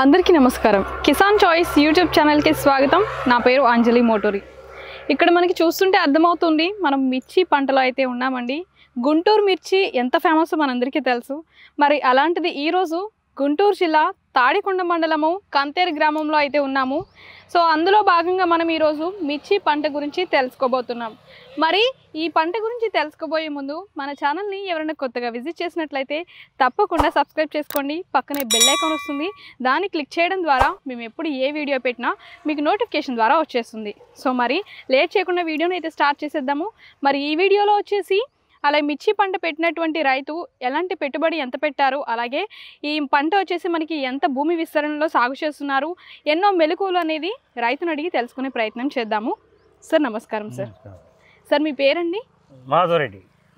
అందరికీ నమస్కారం. Kisan choice YouTube ఛానల్కి స్వాగతం. నా పేరు అంజలి మోటూరి. ఇక్కడ మనకి చూస్తుంటే అర్థమవుతుంది మనం మిర్చి పంటలో అయితే ఉన్నామండి. గుంటూరు మిర్చి ఎంత ఫేమస్ మనందరికీ తెలుసు. మరి అలాంటిది ఈరోజు గుంటూరు జిల్లా తాడికొండ మండలము కంతేరు గ్రామంలో అయితే ఉన్నాము. సో అందులో భాగంగా మనం ఈరోజు మిర్చి పంట గురించి తెలుసుకోబోతున్నాం. మరి ఈ పంట గురించి తెలుసుకోబోయే ముందు మన ఛానల్ని ఎవరైనా కొత్తగా విజిట్ చేసినట్లయితే తప్పకుండా సబ్స్క్రైబ్ చేసుకోండి. పక్కనే బెల్ ఐకాన్ వస్తుంది, దాన్ని క్లిక్ చేయడం ద్వారా మేము ఎప్పుడు ఏ వీడియో పెట్టినా మీకు నోటిఫికేషన్ ద్వారా వచ్చేస్తుంది. సో మరి లేట్ చేయకుండా వీడియోని అయితే స్టార్ట్ చేసేద్దాము. మరి ఈ వీడియోలో వచ్చేసి అలా మిర్చి పంట పెట్టినటువంటి రైతు ఎలాంటి పెట్టుబడి ఎంత పెట్టారు, అలాగే ఈ పంట వచ్చేసి మనకి ఎంత భూమి విస్తరణలో సాగు చేస్తున్నారు, ఎన్నో మెలకువలు అనేది రైతును అడిగి తెలుసుకునే ప్రయత్నం చేద్దాము. సార్ నమస్కారం. సార్ మీ పేరండి?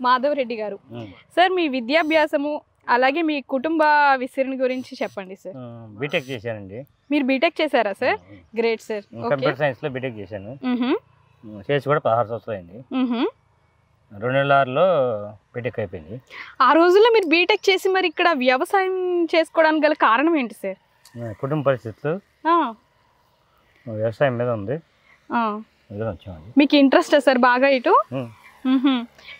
మాధవరెడ్డి గారు. సార్ మీ విద్యాభ్యాసము అలాగే మీ కుటుంబ విస్తరణ గురించి చెప్పండి సార్. బీటెక్ చేశానండి. మీరు బీటెక్ చేశారా sir? Great sir. Computer science లో బీటెక్ చేశాను. చేసి కూడా 16 సంవత్సరాలు అయింది. 2006లో బీటెక్ అయిపోయింది. ఆ రోజుల్లో మీరు బీటెక్ చేసి మరి ఇక్కడ వ్యవసాయం చేసుకోవడానికి గల కారణం ఏంటి సార్? కుటుంబ పరిస్థితులు వ్యవసాయం మీద ఉంది. మీకు ఇంట్రెస్ట్ సార్ బాగా ఇటు?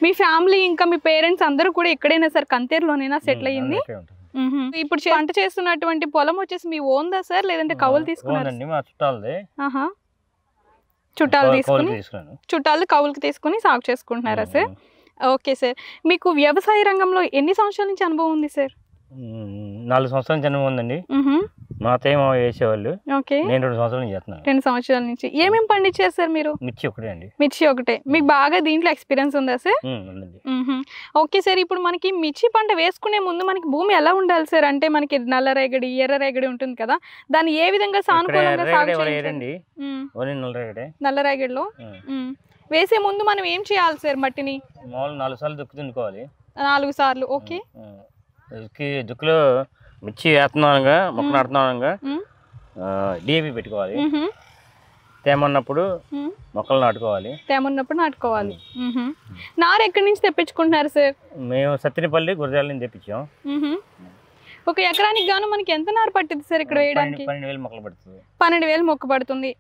మీ ఫ్యామిలీ ఇంకా మీ పేరెంట్స్ అందరూ కూడా ఎక్కడైనా సార్ కంతేరులోనైనా సెటిల్ అయ్యింది? ఇప్పుడు పంట చేస్తున్నటువంటి పొలం వచ్చేసి మీ ఓన్దా సార్, లేదంటే కౌలు తీసుకున్నారా? మా చుట్టాలది. చుట్టాలు తీసుకుని చుట్టాలు కౌలుకి తీసుకుని సాగు చేసుకుంటున్నారా సార్? Okay sir. మీకు వ్యవసాయ రంగంలో ఎన్ని సంవత్సరాల నుంచి అనుభవం ఉంది సార్? 4 సంవత్సరాల నుంచి అనుభవం ఉందండి. మా అత్తయ్య మామ వేసేవాళ్ళు. ఓకే. నేను 2 సంవత్సరాల నుంచి చేస్తున్నాను. 2 సంవత్సరాల నుంచి ఏమేమి పండించారు సార్ మీరు? మిర్చి ఒకటే అండి. మిర్చి ఒకటే. మీకు బాగా దీంట్లో ఎక్స్పీరియన్స్ ఉందా సార్? ఉందండి. Okay sir. ఇప్పుడు మనకి మిర్చి పంట వేసుకునే ముందు మనకి భూమి ఎలా ఉండాలి సార్? అంటే మనకి నల్ల రేగడి, ఎర్ర రేగడి ఉంటుంది కదా, దాన్ని ఏ విధంగా సానుకూలంగా సాగు చేయాలి? నల్ల రేగడిలో వేసే ముందు మనం ఏం చేయాలి సార్? మట్టిని 4 సార్లు దుక్కు దున్నుకోవాలి. 4 సార్లు. ఓకే. దుక్కులో మిర్చి వేస్తున్నానుగా మొక్క నాటుతున్నానుగా డిఏపి పెట్టుకోవాలి. తేమన్నప్పుడు మొక్కలు నాటుకోవాలి. తేమన్నప్పుడు నాటుకోవాలి. నారు ఎక్కడి నుంచి తెప్పించుకుంటున్నారు సార్? మేము సత్తినపల్లి గురజాల నుంచి తెప్పించాం. ఒక ఎకరానికి గాను మనకి ఎంత నారు పట్టింది సార్ ఇక్కడ వేయడానికి? 12,000 మొక్కలు పడుతుంది. 12,000 మొక్క పడుతుంది.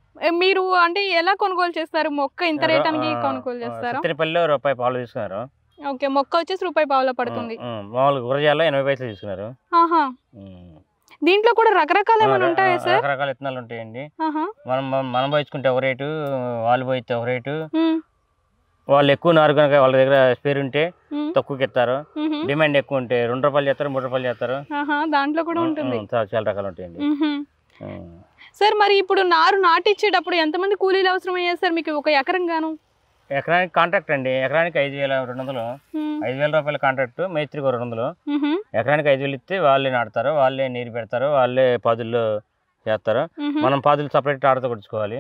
మీరు అంటే ఎలా కొనుగోలు చేస్తారు? మొక్క ఇంత రేటానికి కొనుగోలు చేస్తారా? సత్తినపల్లిలో రూపాయి పావులు తీసుకున్నారు. ఓకే. మొక్క వచ్చేసి రూపాయి పావులో పడుతుంది. మామూలు గురజాల్లో 80 పైసలు తీసుకున్నారు. దీంట్లో కూడా రకరకాల ఏమైనా ఉంటాయా సార్? రకరకాల విత్తనాలు ఉంటాయండి. మనం పోయించుకుంటే ఒక రేటు, వాళ్ళు పోయితే ఒక రేటు. వాళ్ళు ఎక్కువ నారు కనుక వాళ్ళ దగ్గర స్పేర్ ఉంటే తక్కువకి ఇస్తారు. డిమాండ్ ఎక్కువ ఉంటే 2 రూపాయలు చేస్తారు, 3 రూపాయలు చేస్తారు. దాంట్లో కూడా ఉంటుంది. చాలా రకాలు ఉంటాయండి సార్. మరి ఇప్పుడు నారు నాటిచ్చేటప్పుడు ఎంతమంది కూలీలు అవసరం అయ్యారు సార్ మీకు ఒక ఎకరం గాను? ఎకరానికి కాంట్రాక్ట్ అండి. ఎకరానికి 5,200. 5,000 రూపాయల కాంట్రాక్ట్, మేస్త్రికి 200. ఎకరానికి 5,000 ఇస్తే వాళ్ళే నాటుతారు, వాళ్ళే నీరు పెడతారు, వాళ్ళే పాదుల్లో చేస్తారు. మనం పాదులు సపరేట్ టాటర్తో కొట్టుకోవాలి.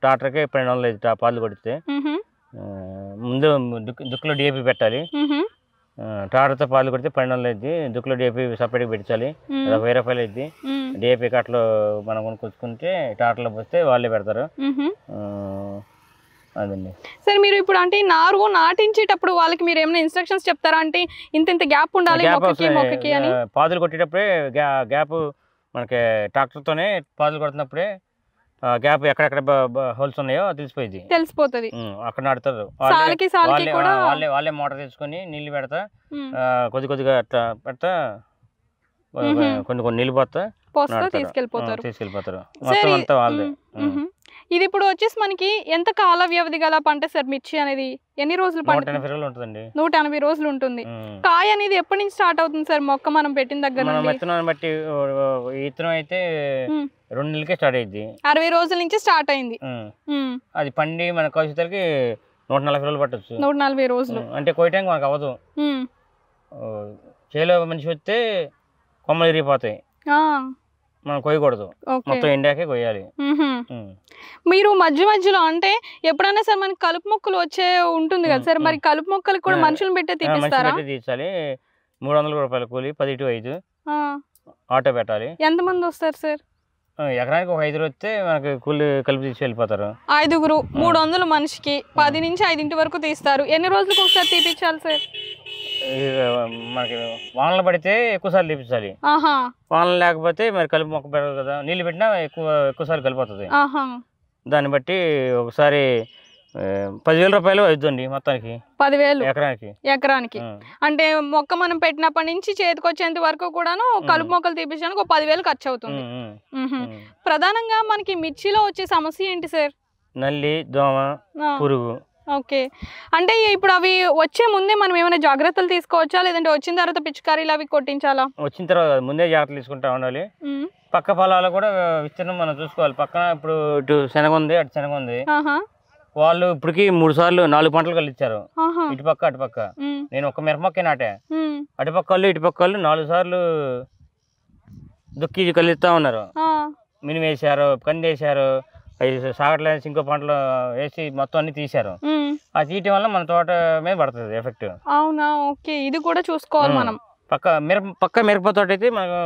టాటర్కి 1200 పాదులు కొడితే ముందు దుక్కులో డిఏపి పెట్టాలి. టాటర్తో పాదులు కొడితే 1200 అయింది. దుక్కులో డిఏపి సపరేట్గా పెట్టాలి. అది 1000 రూపాయలు అయింది. డిఏపి కట్టలో మనం కొనుక్కొచ్చుకుంటే టాటర్లో పోస్తే వాళ్ళే పెడతారు. అదండి సార్. మీరు ఇప్పుడు అంటే నారు నాటించేటప్పుడు వాళ్ళకి మీరు ఏమైనా ఇన్స్ట్రక్షన్స్ చెప్తారా? అంటే ఇంత గ్యాప్ ఉండాలి మొక్కకి అని. పాదులు కొట్టేటప్పుడే గ్యాప్ మనకి ట్రాక్టర్తోనే పాదులు కొడుతున్నప్పుడే గ్యాప్ ఎక్కడెక్కడ హోల్స్ ఉన్నాయో తెలిసిపోతుంది. అక్కడ నాటుతారు. వాళ్ళే మోటార్ తెచ్చుకొని నీళ్ళు పెడతా, కొద్దిగా అట్లా పెడతా, కొన్ని నీళ్ళు పోతా తీసుకెళ్ళిపోతారు. మొత్తం అంతా వాళ్ళే. ఇది ఇప్పుడు వచ్చేసి మనకి ఎంత కాల వ్యవధి గల పంట సార్ మిర్చి అనేది? ఎన్ని రోజులు? 180 రోజులు ఉంటుందండి. 180 రోజులు ఉంటుంది. కాయ అనేది ఎప్పటి నుంచి స్టార్ట్ అవుతుంది సార్? మొక్క మనం పెట్టిన దగ్గర నుండి విత్తనాన్ని బట్టి విత్తనం అయితే 2 నెలలకే స్టార్ట్ అయింది. 60 రోజుల నుంచి స్టార్ట్ అయింది. అది పండి మన కోసేసరికి 140 రోజులు పట్టొచ్చు. 140 రోజులు అంటే కోయటానికి మనకు అవ్వదు. చేలో మనిషి వస్తే కొమ్మలు ఇరిగిపోతాయి, మనం కొయ్యకూడదు. మొత్తం ఎండాకే కొయ్యాలి. మీరు మధ్యలో అంటే ఎప్పుడైనా సార్ మనకి కలుపు మొక్కలు వచ్చే ఉంటుంది కదా సార్, మరి కలుపు మొక్కలకు కూడా మనుషులను పెట్టే తీపిస్తారా? తీర్చాలి. 300 రూపాయల కూలి, 10 to 5 ఆటో పెట్టాలి. ఎంతమంది వస్తారు సార్? ఎకరానికి ఒక 5 వస్తే మనకి కూలి కలిపి తీసి వెళ్ళిపోతారు. 5 300 మనిషికి 10 నుంచి 5 వరకు తీస్తారు. ఎన్ని రోజులకు ఒకసారి తీపిచ్చాలి సార్? మనకి వానలు పడితే ఎక్కువసార్లు తీపించాలి. వానలు లేకపోతే మరి కలుపు మొక్క పెరగదు కదా, నీళ్ళు పెట్టినా ఎక్కువసార్లు కలిపోతుంది. దాన్ని బట్టి ఒకసారి 10,000 రూపాయలు అవుతుంది మొత్తానికి. 10,000 ఎకరానికి. అంటే మొక్క మనం పెట్టినప్పటి నుంచి చేతికి వచ్చేంత వరకు కూడాను కలుపు మొక్కలు తీపించడానికి 10,000 ఖర్చు అవుతుంది. ప్రధానంగా మనకి మిర్చిలో వచ్చే సమస్య ఏంటి సార్? నల్లి, దోమ, పురుగు. ఓకే, అంటే ఇప్పుడు అవి వచ్చే ముందే మనం ఏమైనా జాగ్రత్తలు తీసుకోవచ్చా, లేదంటే వచ్చిన తర్వాత పిచికారీలు అవి కొట్టించాలా? వచ్చిన తర్వాత ముందే జాగ్రత్తలు తీసుకుంటా ఉండాలి. పక్క పొలాలు కూడా విస్తీర్ణం మనం చూసుకోవాలి. పక్కన ఇప్పుడు ఇటు శనగ ఉంది, అటు శనగ ఉంది. వాళ్ళు ఇప్పటికి 3 సార్లు 4 పంటలు కలిచ్చారు, ఇటుపక్క అటుపక్క. నేను ఒక మిరప మొక్క నాటే, అటుపక్క వాళ్ళు ఇటుపక్క వాళ్ళు 4 సార్లు దుక్కి కలిస్తా ఉన్నారు. మినిమం వేసారు, కంది వేసారు, సాగట్లే ఇంకో పంటలు వేసి మొత్తం అన్ని తీశారు. ఆ తీయటం వల్ల మన తోట మీద పడుతుంది ఎఫెక్ట్. అవునా, ఓకే, ఇది కూడా చూసుకోవాలి మనం. పక్క మిరప తోట అయితే మనకు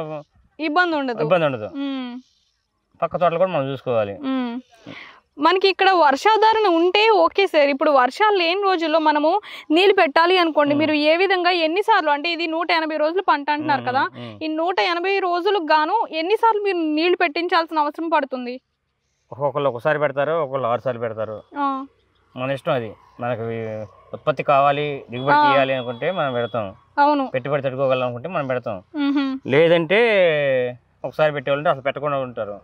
ఇబ్బంది ఉండదు. పక్క తోటలు కూడా మనం చూసుకోవాలి. మనకి ఇక్కడ వర్షాధారణ ఉంటే ఓకే సార్. ఇప్పుడు వర్షాలు లేని రోజుల్లో మనము నీళ్ళు పెట్టాలి అనుకోండి, మీరు ఏ విధంగా ఎన్నిసార్లు, అంటే ఇది 180 రోజులు పంట అంటున్నారు కదా, ఈ 180 రోజులకు గాను ఎన్నిసార్లు మీరు నీళ్లు పెట్టించాల్సిన అవసరం పడుతుంది? ఒక్కొక్కళ్ళు ఒకసారి పెడతారు, ఒక్కొక్కళ్ళు 6 సార్లు పెడతారు. మన ఇష్టం అది. మనకు ఉత్పత్తి కావాలి, దిగుబడి చేయాలి అనుకుంటే మనం పెడతాం. అవును, పెట్టుబడి తట్టుకోగలనుకుంటే మనం పెడతాం. లేదంటే ఒకసారి పెట్టేవాళ్ళంటే అసలు పెట్టకుండా ఉంటారు.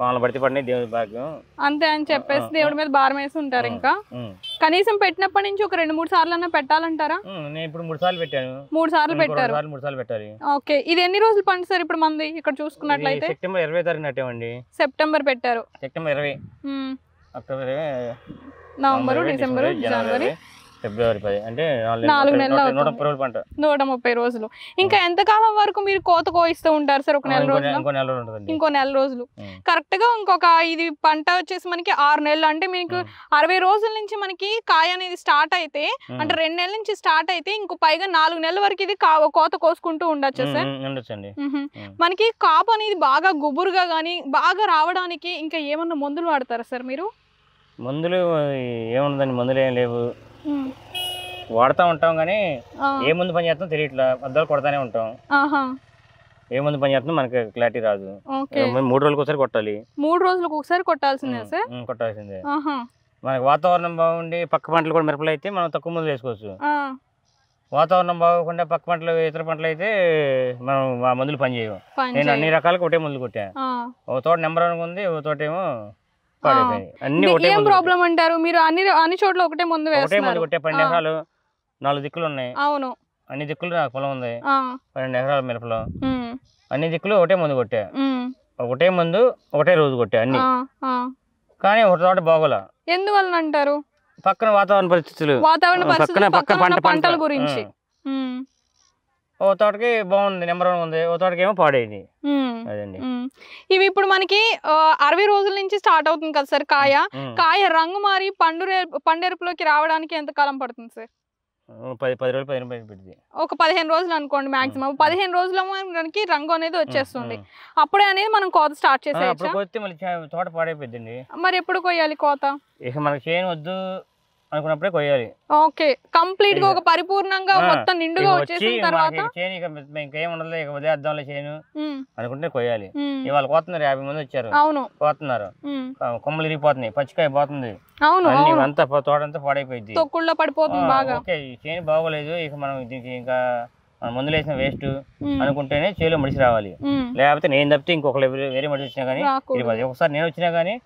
వాళ్ళ పడితే పడినాయి, దేవుడి భాగ్యం అంతే అని చెప్పేసి దేవుడి మీద భారం వేసి ఉంటారు. ఇంకా కనీసం పెట్టినప్పటి నుంచి ఒక 2-3 సార్లు అన్నా పెట్టాలంటారా? నేను ఇప్పుడు 3 సార్లు పెట్టాను. 3 సార్లు పెట్టారు. 3 సార్లు పెట్టాలి. ఓకే, ఇది ఎన్ని రోజులు పంట సార్ ఇప్పుడు మంది ఇక్కడ చూసుకున్నట్లయితే? సెప్టెంబర్ 20 తారీఖు నాటామండి. సెప్టెంబర్ పెట్టారు. సెప్టెంబర్ 20, అక్టోబర్, నవంబర్, డిసెంబర్, జనవరి, ఫిబ్రవరి 10, అంటే 4 నెలలు, 130 రోజులు పంట. 130 రోజులు. ఇంకా ఎంత కాలం వరకు మీరు కోత కోయిస్తూ ఉంటారు సార్? ఒక నెల రోజులు, ఇంకో నెల రోజులు. కరెక్ట్ గా ఇంకొక ఇది పంట వచ్చేసి మనకి 6 నెలలు, అంటే మీకు 60 రోజుల నుంచి మనకి కాయ అనేది స్టార్ట్ అయితే, అంటే 2 నెలల నుంచి స్టార్ట్ అయితే ఇంకో పైగా 4 నెలల వరకు ఇది కోత కోసుకుంటూ ఉండొచ్చు సార్? ఉండొచ్చండి. మనకి కాపు అనేది బాగా గుబురుగా గానీ బాగా రావడానికి ఇంకా ఏమన్నా మందులు వాడతారా సార్ మీరు? మందులు ఏముందండి, మందులు ఏం లేవు. వాడుతూ ఉంటాం కానీ ఏ ముందు పని చేస్తాం తెలియట్లా, అద్దాలు కొడతానే ఉంటాం. ఏ ముందు పని చేస్తాం మనకి క్లారిటీ రాదు. 3 రోజులకు ఒకసారి కొట్టాలి. 3 రోజులకు ఒకసారి కొట్టాల్సిందే సార్? కొట్టాల్సిందే. మనకి వాతావరణం బాగుండి పక్క పంటలు కూడా మిరపలు అయితే మనం తక్కువ మందులు వేసుకోవచ్చు. వాతావరణం బాగోకుండా పక్క పంటలు, ఇతర పంటలు అయితే మనం ఆ మందులు పని చేయవు. నేను అన్ని రకాలుగా ఒకటే మందులు కొట్టా. ఒక తోట నెంబర్ 1 ఉంది, ఒక తోట ఏమో ఏం ప్రాబ్లం అంటారు మీరు? అన్ని చోట్ల ఒకటే మందు వేస్తున్నారు. 12 ఎకరాలు, 4 దిక్కులు ఉన్నాయి. అవును, అన్ని దిక్కులు నాకు పొలం ఉంది. 12 ఎకరాల మిరపలో అన్ని దిక్కులు ఒకటే మందు కొట్టా. ఒకటే మందు ఒకటే రోజు కొట్టా అన్ని. కానీ ఒక తోట బాగోలా. ఎందువల్ల అంటారు? పక్కన వాతావరణ పరిస్థితులు, పక్కన పంటల గురించి. ఓ తోటకి బాగుంది, నెంబర్ 1 ఉంది, ఓ తోటకి ఏమో పాడైంది. అదండి. ఇవి ఇప్పుడు మనకి 60 రోజుల నుంచి స్టార్ట్ అవుతుంది కదా సార్ కాయ రంగు మారి పండెరుపులోకి రావడానికి ఎంత కాలం పడుతుంది సార్? 10 రోజులు, 15 రోజులు పెడుతుంది. ఒక 15 రోజులు అనుకోండి మాక్సిమం. 15 రోజుల్లో మనకి రంగు అనేది వచ్చేస్తుంది. అప్పుడే అనేది మనం కోత స్టార్ట్ చేసేయచ్చు. మళ్ళీ తోట పాడైపోద్దండి. మరి ఎప్పుడు కొయ్యాలి కోత? ఇక మనకి చేయని వద్దు అనుకున్నప్పుడే కొయ్యాలి. ఓకే, కంప్లీట్ గా ఒక పరిపూర్ణంగా మొత్తం నిండుగా వచ్చేసిన తర్వాత ఇంకేం ఉండదు, ఇక ఉదయార్థంలో చేయను అనుకుంటే కొయ్యాలి. ఇవాళ కోతున్నారు, 50 మంది వచ్చారు. అవును, కోతున్నారు, కొమ్మలు ఇరిగిపోతున్నాయి, పచ్చికాయ పోతుంది. అవును, అంతా తోట అంతా పాడైపోయింది, తొక్కుల్లో పడిపోతుంది బాగా. ఓకే, చేను బాగోలేదు, ఇక మనం దీనికి ఇంకా మనం మందులు వేసిన వేస్ట్ అనుకుంటేనే చేలో మడిసి రావాలి. లేకపోతే నేను తప్పితే ఇంకొకరు వేరే మడిసి వచ్చినా కానీ ఇరిగిపోతాయి. ఒకసారి నేను వచ్చినా కానీ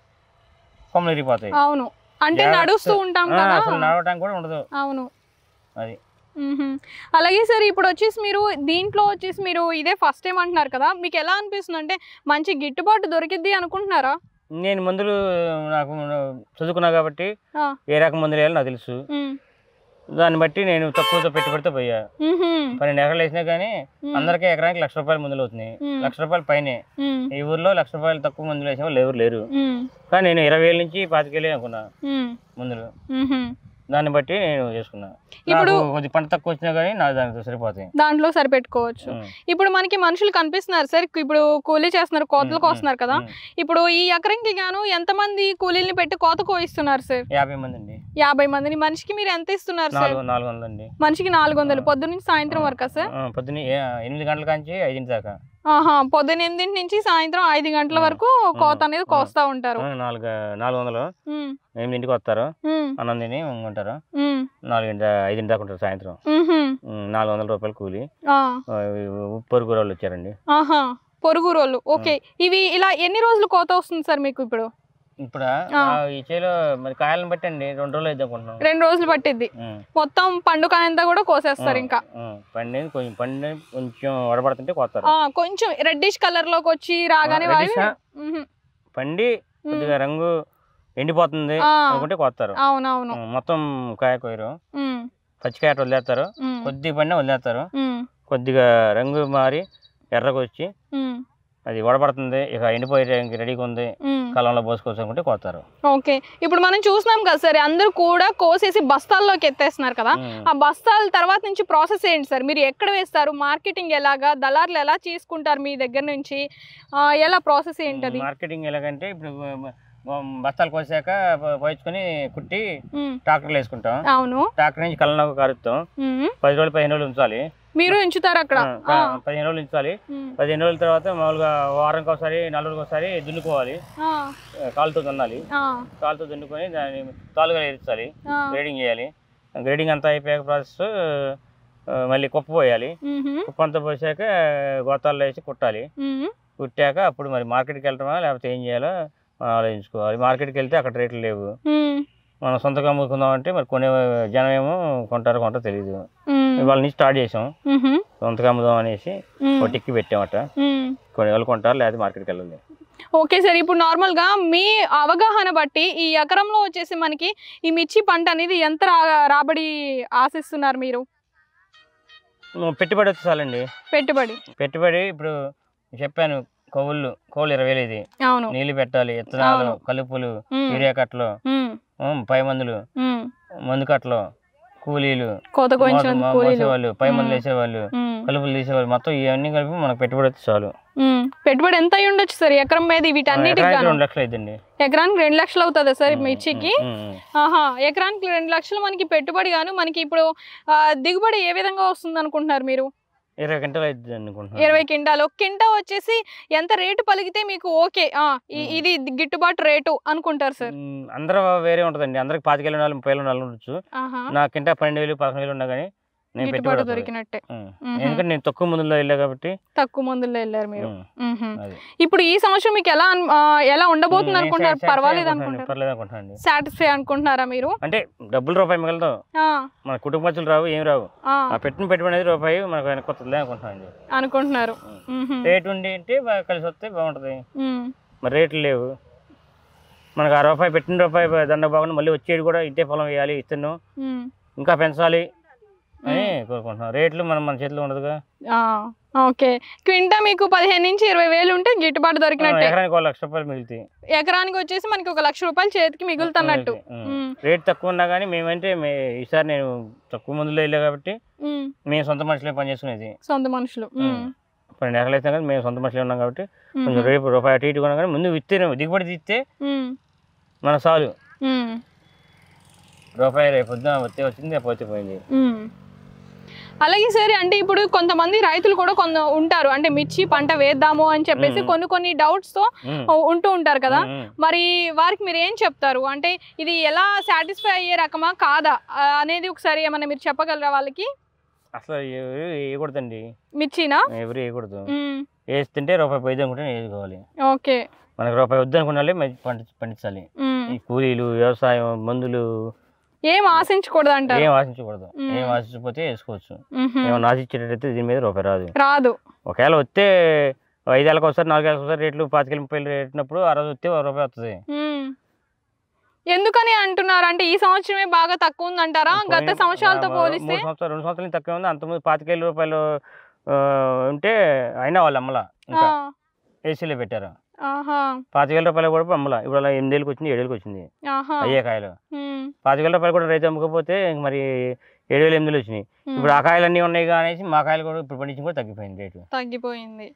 కొమ్మలు ఇరిగిపోతాయి. అవును, అంటే నడుస్తూ ఉంటాం కదా, అసలు నడవడానికి కూడా ఉండదు. అవును, అది. అలాగే సార్, ఇప్పుడు వచ్చేసి మీరు దీంట్లో వచ్చేసి మీరు ఇదే ఫస్ట్ టైం అంటున్నారు కదా, మీకు ఎలా అనిపిస్తుంది? అంటే మంచి గిట్టుబాటు దొరికిద్ది అనుకుంటున్నారా? నేను మందులు నాకు చదువుకున్నా కాబట్టి ఏ రకం మందులు వేయాలో నాకు తెలుసు. దాన్ని బట్టి నేను తక్కువతో పెట్టుబడితో పోయా. 12 ఎకరాలు వేసినా కానీ అందరికీ ఎకరానికి 1,00,000 రూపాయలు మందులు అవుతున్నాయి. 1,00,000 రూపాయలు పైనే. ఈ ఊర్లో 1,00,000 రూపాయలు తక్కువ మందులు వేసే వాళ్ళు ఎవరు లేరు. కానీ నేను 20,000 నుంచి 25,000 అనుకున్నా మందులు. దాన్ని బట్టి నేను చేసుకున్నా. ఇప్పుడు కొద్ది పంట తక్కువ వచ్చినా కానీ నాకు దానికి సరిపోతాయి, దాంట్లో సరిపెట్టుకోవచ్చు. ఇప్పుడు మనకి మనుషులు కనిపిస్తున్నారు సార్, ఇప్పుడు కూలీ చేస్తున్నారు, కోతలు కోస్తున్నారు కదా. ఇప్పుడు ఈ ఎకరంకి గాను ఎంతమంది కూలీల్ని పెట్టి కోత కోయిస్తున్నారు సార్? 50 మంది అండి. 50 మందిని. మనిషికి మీరు ఎంత ఇస్తున్నారు సార్? 400 అండి. మనిషికి 400. పొద్దున్న నుంచి సాయంత్రం వరకా సార్? పొద్దున్న 8 గంటల నుంచి 5 దాకా. పొద్దున్న 8 నుంచి సాయంత్రం 5 గంటల వరకు కోత అనేది కోస్తా ఉంటారు. 400 8కి వస్తారు, అన్నం తిని ఉంటారు, 5 దాకా ఉంటారు సాయంత్రం. 400 రూపాయలు కూలి. పొరుగు వాళ్ళు వచ్చారండి. పొరుగు రోళ్ళు. ఓకే. ఇవి ఇలా ఎన్ని రోజులు కోత వస్తుంది సార్ మీకు ఇప్పుడు? ఇప్పుడు ఈ చేలో మరి కాయలను బట్టి అండి 2 రోజులు అయితే అనుకుంటున్నాం. 2 రోజులు పట్టిద్ది. మొత్తం పండు కాయంతా కూడా కోసేస్తారు. ఇంకా కొంచెం వడబడుతుంటే కోస్తారు. కొంచెం రెడ్డిష్ కలర్ లోకి వచ్చి రాగానే పండి కొద్దిగా రంగు ఎండిపోతుంది అనుకుంటే కోస్తారు. అవునవును. మొత్తం కాయ కోయరు, పచ్చికాయ వదిలేస్తారు, కొద్దిగా పండి వదిలేస్తారు, కొద్దిగా రంగు మారి ఎర్రగా వచ్చి అది వడబడుతుంది, ఇక ఎండిపోయేకి రెడీగా ఉంది, కాలంలో పోసుకోవచ్చు అనుకుంటే కోస్తారు. ఓకే. ఇప్పుడు మనం చూసినాం కదా సార్, అందరూ కూడా కోసేసి బస్తాల్లోకి ఎత్తేస్తున్నారు కదా. ఆ బస్తాల తర్వాత నుంచి ప్రాసెస్ ఏంటి సార్? మీరు ఎక్కడ వేస్తారు? మార్కెటింగ్ ఎలాగా? దళారులు ఎలా తీసుకుంటారు మీ దగ్గర నుంచి? ఎలా ప్రాసెస్ ఏంటది? మార్కెటింగ్ ఎలాగంటే ఇప్పుడు బస్తాలు కోసాక పోయించుకొని కుట్టి ట్రాక్టర్లు వేసుకుంటాం. అవును. ట్రాక్టర్ నుంచి కళ్ళకు కారుస్తాం. 10 రోజులు 15 రోజులు ఉంచాలి. మీరు ఉంచుతారు అక్కడ? 15 రోజులు ఉంచాలి. 15 రోజుల తర్వాత మామూలుగా వారానికి ఒకసారి 4 రోజులకు ఒకసారి దున్నుకోవాలి. కాలుతో దున్నాలి. కాలుతో దున్నుకొని దాన్ని తాలుగా ఎరించాలి, గ్రేడింగ్ చేయాలి. గ్రేడింగ్ అంతా అయిపోయాక ప్రాసెస్ మళ్ళీ కుప్ప పోయాలి. కుప్ప అంతా పోసాక గోతాల్లో వేసి కుట్టాలి. కుట్టాక అప్పుడు మరి మార్కెట్కి వెళ్ళటమా లేకపోతే ఏం చేయాలో ఆలోచించుకోవాలి. మార్కెట్కి వెళ్తే అక్కడ రేట్లు లేవు, మనం సొంతగా అమ్ముకుందాం అంటే మరి కొనే జనం ఏమో కొంటారో తెలియదు. వాళ్ళ నుంచి స్టార్ట్ చేసాం, సొంతగా అమ్ముదాం అనేసి ఒక టిక్కి పెట్టామట. కొన్ని వాళ్ళు కొంటారు, లేదా మార్కెట్కి వెళ్ళాలి. Okay sir. ఇప్పుడు నార్మల్గా మీ అవగాహన బట్టి ఈ ఎకరంలో వచ్చేసి మనకి ఈ మిర్చి పంట అనేది ఎంత రాబడి ఆశిస్తున్నారు మీరు? పెట్టుబడి వచ్చేసాలండి. పెట్టుబడి ఇప్పుడు చెప్పాను, కోళ్ళు 20,000 ఇది. నీళ్లు పెట్టాలి, విత్తనాలు, కలుపులు, యూరియా కట్టలు, పై మందులు, మందు కట్టలు, కూలీలు, మోసేవాళ్ళు, పై మందులు వేసేవాళ్ళు, కలుపులు తీసేవాళ్ళు, మొత్తం ఇవన్నీ కలిపి మనకు పెట్టుబడి వచ్చి చాలు. పెట్టుబడి ఎంత అయి ఉండొచ్చు సార్ ఎకరం మీద? వీటన్నిటికి 2 లక్షలు అవుతుంది. ఎకరానికి 2 లక్షలు అవుతుందా సార్ మిర్చికి? ఎకరానికి 2 లక్షలు మనకి పెట్టుబడి గాను. మనకి ఇప్పుడు దిగుబడి ఏ విధంగా వస్తుంది అనుకుంటున్నారు మీరు? 20 క్వింటాలు అవుతుంది అనుకుంటున్నాను. 20 క్వింటాలు. ఒక క్వింటా వచ్చేసి ఎంత రేటు పలికితే మీకు ఓకే ఇది గిట్టుబాటు రేటు అనుకుంటారు సార్? అందరూ వేరే ఉంటుందండి. అందరికి 25 కిలోలు 30 కిలోలు ఉండొచ్చు. నా క్వింటా 12,000 11,000 ఉన్నా కానీ నేను పెట్టుబడి దొరికినట్టే. ఎందుకంటే నేను తక్కువ మందుల్లో వెళ్ళా కాబట్టి. తక్కువ మందుల్లో వెళ్ళారు మీరు. ఇప్పుడు ఈ సంవత్సరం మీకు ఎలా ఉండబోతుంది అనుకుంటున్నారు? పర్వాలేదు అనుకుంటున్నారు? సాటిస్ఫై అనుకుంటున్నారా మీరు? అంటే డబ్బులు రూపాయి మిగలదు, మన కుటుంబ ఖర్చులు రావు, ఏం రావు. పెట్టిన పెట్టుబడి అనేది రూపాయి మనకు వెనకొస్తుంది అనుకుంటున్నారు. రేటు ఉండి అంటే కలిసి వస్తే బాగుంటది. మరి రేట్లు లేవు మనకు. ఆ రూపాయి పెట్టిన రూపాయి దండ బాగుంది, మళ్ళీ వచ్చేది కూడా ఇంతే పొలం వేయాలి, ఇస్తున్నాం ఇంకా పెంచాలి అని కోరుకుంటున్నాం. రేట్లు మన చేతిలో ఉండదుగా. ఓకే. క్వింటా మీకు 15 నుంచి 20 వేలు ఉంటే గిట్టుబాటు దొరికినట్టు. ఎకరానికి 1 లక్ష రూపాయలు మిగులుతాయి. ఎకరానికి వచ్చేసి మనకి 1 లక్ష రూపాయలు చేతికి మిగులుతున్నట్టు. రేట్ తక్కువ ఉన్నా కానీ మేమంటే ఈసారి నేను తక్కువ మందులో వెళ్ళా కాబట్టి మేము సొంత మనుషులే పనిచేసుకునేది. సొంత మనుషులు 12 ఎకరాలు అయితే కానీ మేము సొంత మనుషులే ఉన్నాం కాబట్టి కొంచెం రేపు రూపాయి అటు ఇటు కొన్నా కానీ ముందు దిగుబడి తీస్తే మన చాలు. రూపాయి రేపు పొద్దున వచ్చింది, పోతే పోయింది. అలాగే సరే, అంటే ఇప్పుడు కొంతమంది రైతులు కూడా ఉంటారు, అంటే మిర్చి పంట వేద్దాము అని చెప్పేసి కొన్ని డౌట్స్ తో ఉంటూ ఉంటారు కదా. మరి వారికి మీరు ఏం చెప్తారు? అంటే ఇది ఎలా సాటిస్ఫై అయ్యే రకమా కాదా అనేది ఒకసారి ఏమన్నా మీరు చెప్పగలరా వాళ్ళకి? అసలు వేయకూడదండి మిర్చినా, ఎవరు వేయకూడదు. వేస్తుంటే రూపాయి పోయింది అనుకుంటే వేసుకోవాలి. ఓకే. మనకు రూపాయి వద్దు అనుకున్నాలే పండించాలి. ఈ కూలీలు, వ్యవసాయం, మందులు ఏం ఆశించకూడదు అంటారు? ఏం ఆశించకూడదు. ఏం ఆశించకపోతే వేసుకోవచ్చు. ఏమన్నా ఆశించేటట్టయితే దీని మీద రూపాయి రాదు. ఒకవేళ వస్తే 5 ఏళ్ళకి ఒకసారి 4 ఏళ్ళకి ఒకసారి రేట్లు 25-30 రేట్నప్పుడు ఆ రోజు వస్తే రూపాయి వస్తుంది. ఎందుకని అంటున్నారు అంటే ఈ సంవత్సరమే బాగా తక్కువ ఉంది అంటారా గత సంవత్సరాలతో పోలిస్తే? 2 సంవత్సరాలు తక్కువ ఉంది. అంతకుముందు 25,000 రూపాయలు ఉంటే అయినా వాళ్ళు అమ్మలా. ఇంకా ఏసీలో పెట్టారు. ఆహా 25,000 రూపాయలు కూడా అమ్మలా. ఇప్పుడు అలా 8,000కి వచ్చింది, 7,000కి వచ్చింది ఆహా అయ్యే కాయలు. ఉమ్, 25,000 రూపాయలు కూడా రైతు అమ్ముకపోతే ఇంక మరి 7,000, 8,000 వచ్చినాయి. ఇప్పుడు ఆ కాయలు అన్నీ ఉన్నాయి అనేసి మా కాయలు కూడా ఇప్పుడు పండించి కూడా తగ్గిపోయింది రేటు. తగ్గిపోయింది.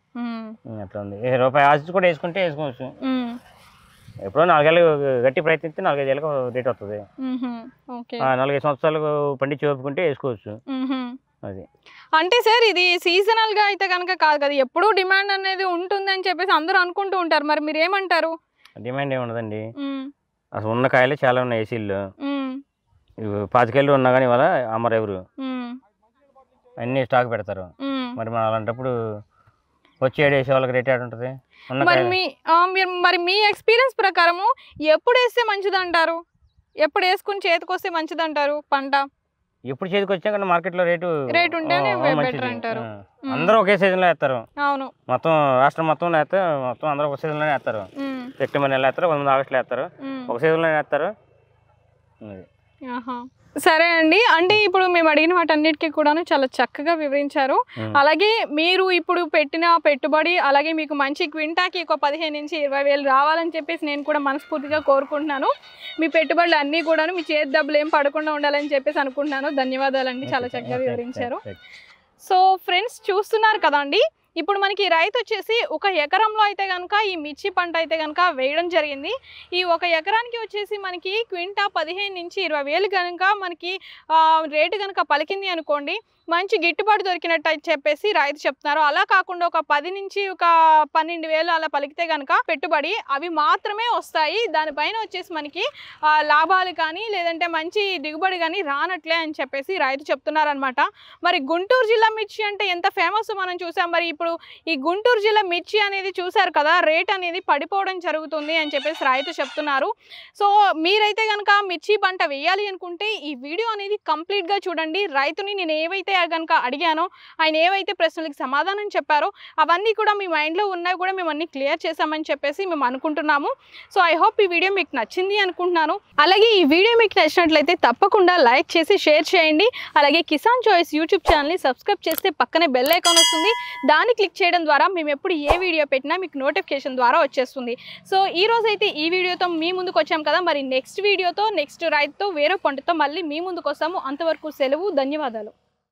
అట్లా ఉంది. రూపాయి ఆశించి కూడా వేసుకుంటే వేసుకోవచ్చు. ఉమ్, ఎప్పుడో 4 ఏళ్ళు గట్టి ప్రయత్నిస్తే 4-5 ఏళ్ళకి రేట్ వస్తుంది. ఓకే 4-5 సంవత్సరాలు పండించి ఒప్పుకుంటే వేసుకోవచ్చు. అది అంటే సార్ ఇది సీజనల్ గా అయితే కనుక కాదు కదా, ఎప్పుడూ డిమాండ్ అనేది ఉంటుంది అని చెప్పేసి అందరూ అనుకుంటూ ఉంటారు. మరి మీరు ఏమంటారు? డిమాండ్ ఏమి ఉండదండి. అసలు ఉన్న కాయలే చాలా ఉన్నాయి ఏసీల్లో. 25 ఏళ్ళు ఉన్నా కానీ ఇవాళ అమ్మరు ఎవరు, అన్నీ స్టాక్ పెడతారు. మరి మనం అలాంటప్పుడు వచ్చి 7 వేసే వాళ్ళకి రేట్ ఏడు ఉంటుంది? మరి మీ ఎక్స్పీరియన్స్ ప్రకారము ఎప్పుడు వేస్తే మంచిది అంటారు? ఎప్పుడు వేసుకుని చేతికి వస్తే మంచిది అంటారు పంట? ఎప్పుడు చేతికి వచ్చా కానీ మార్కెట్లో రేటు ఉంటేనే బెటర్ అంటారు. అందరూ ఒకే సీజన్లో వేస్తారు. అవును, మొత్తం రాష్ట్రం మొత్తం వేస్తే మొత్తం అందరూ ఒక సీజన్లోనే వేస్తారు. సెప్టెంబర్ నెల వేస్తారు, 1 ఆగస్టులో వేస్తారు, ఒక సీజన్లోనే వేస్తారు. సరే అండి. అంటే ఇప్పుడు మేము అడిగిన వాటన్నిటికీ కూడాను చాలా చక్కగా వివరించారు. అలాగే మీరు ఇప్పుడు పెట్టిన పెట్టుబడి, అలాగే మీకు మంచి క్వింటాకి ఒక 15 నుంచి 20 వేలు రావాలని చెప్పేసి నేను కూడా మనస్ఫూర్తిగా కోరుకుంటున్నాను. మీ పెట్టుబడులు అన్నీ కూడాను మీ చేతి డబ్బులు ఏం పడకుండా ఉండాలని చెప్పేసి అనుకుంటున్నాను. ధన్యవాదాలండి, చాలా చక్కగా వివరించారు. సో ఫ్రెండ్స్ చూస్తున్నారు కదండి, ఇప్పుడు మనకి రైతు వచ్చేసి 1 ఎకరంలో అయితే కనుక ఈ మిర్చి పంట అయితే కనుక వేయడం జరిగింది. ఈ 1 ఎకరానికి వచ్చేసి మనకి క్వింటా 15 నుంచి 20 వేలు కనుక మనకి రేటు కనుక పలికింది అనుకోండి, మంచి గిట్టుబాటు దొరికినట్టు అని చెప్పేసి రైతు చెప్తున్నారు. అలా కాకుండా ఒక 10 నుంచి ఒక 12 వేలు అలా పలికితే కనుక పెట్టుబడి అవి మాత్రమే వస్తాయి. దానిపైన వచ్చేసి మనకి లాభాలు కానీ లేదంటే మంచి దిగుబడి కానీ రానట్లే అని చెప్పేసి రైతు చెప్తున్నారనమాట. మరి గుంటూరు జిల్లా మిర్చి అంటే ఎంత ఫేమస్ మనం చూసాం. మరి ఇప్పుడు ఈ గుంటూరు జిల్లా మిర్చి అనేది చూసారు కదా, రేట్ అనేది పడిపోవడం జరుగుతుంది అని చెప్పేసి రైతు చెప్తున్నారు. సో మీరైతే కనుక మిర్చి పంట వేయాలి అనుకుంటే ఈ వీడియో అనేది కంప్లీట్గా చూడండి. రైతుని నేను ఏవైతే కనుక అడిగానో, ఆయన ఏవైతే ప్రశ్నలకు సమాధానం చెప్పారో అవన్నీ కూడా మీ మైండ్లో ఉన్నాయి కూడా మేము అన్ని క్లియర్ చేసామని చెప్పేసి మేము అనుకుంటున్నాము. సో ఐ హోప్ ఈ వీడియో మీకు నచ్చింది అనుకుంటున్నాను. అలాగే ఈ వీడియో మీకు నచ్చినట్లయితే తప్పకుండా లైక్ చేసి షేర్ చేయండి. అలాగే కిసాన్ చాయిస్ యూట్యూబ్ ఛానల్ని సబ్స్క్రైబ్ చేస్తే పక్కనే బెల్ ఐకాన్ వస్తుంది, దాన్ని క్లిక్ చేయడం ద్వారా మేము ఎప్పుడు ఏ వీడియో పెట్టినా మీకు నోటిఫికేషన్ ద్వారా వచ్చేస్తుంది. సో ఈ రోజైతే ఈ వీడియోతో మీ ముందుకు వచ్చాం కదా, మరి నెక్స్ట్ వీడియోతో నెక్స్ట్ రైతుతో వేరే పంటతో మళ్ళీ మీ ముందుకు వస్తాము. అంతవరకు సెలవు, ధన్యవాదాలు.